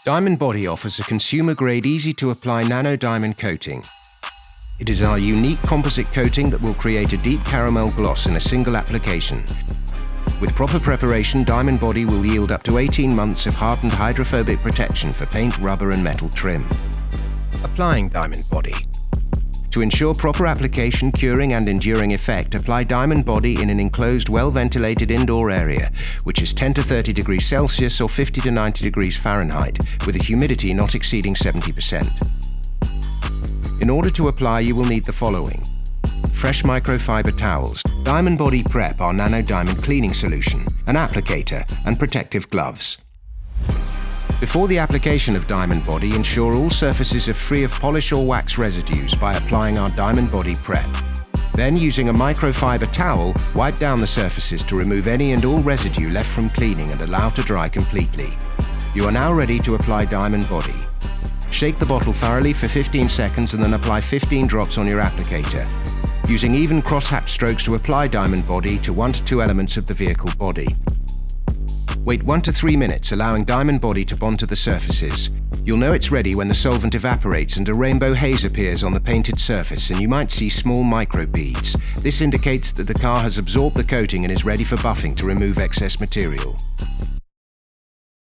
Diamond Body offers a consumer-grade, easy-to-apply nano-diamond coating. It is our unique composite coating that will create a deep caramel gloss in a single application. With proper preparation, Diamond Body will yield up to 18 months of hardened hydrophobic protection for paint, rubber and metal trim. Applying Diamond Body. To ensure proper application, curing and enduring effect, apply Diamond Body in an enclosed, well-ventilated indoor area, which is 10 to 30 degrees Celsius or 50 to 90 degrees Fahrenheit, with a humidity not exceeding 70%. In order to apply, you will need the following: fresh microfiber towels, Diamond Body Prep, our nano diamond cleaning solution, an applicator, and protective gloves. Before the application of Diamond Body, ensure all surfaces are free of polish or wax residues by applying our Diamond Body Prep. Then, using a microfiber towel, wipe down the surfaces to remove any and all residue left from cleaning and allow to dry completely. You are now ready to apply Diamond Body. Shake the bottle thoroughly for 15 seconds and then apply 15 drops on your applicator, using even crosshatch strokes to apply Diamond Body to 1 to 2 elements of the vehicle body. Wait 1 to 3 minutes, allowing Diamond Body to bond to the surfaces. You'll know it's ready when the solvent evaporates and a rainbow haze appears on the painted surface, and you might see small micro beads. This indicates that the car has absorbed the coating and is ready for buffing to remove excess material.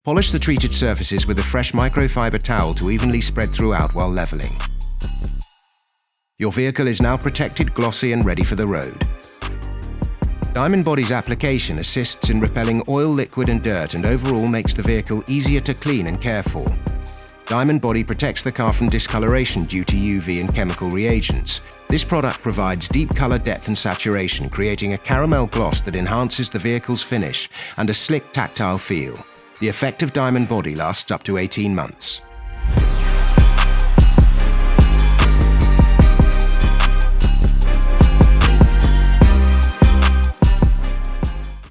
Polish the treated surfaces with a fresh microfiber towel to evenly spread throughout while leveling. Your vehicle is now protected, glossy and ready for the road. Diamond Body's application assists in repelling oil, liquid and dirt, and overall makes the vehicle easier to clean and care for. Diamond Body protects the car from discoloration due to UV and chemical reagents. This product provides deep color depth and saturation, creating a caramel gloss that enhances the vehicle's finish and a slick tactile feel. The effect of Diamond Body lasts up to 18 months.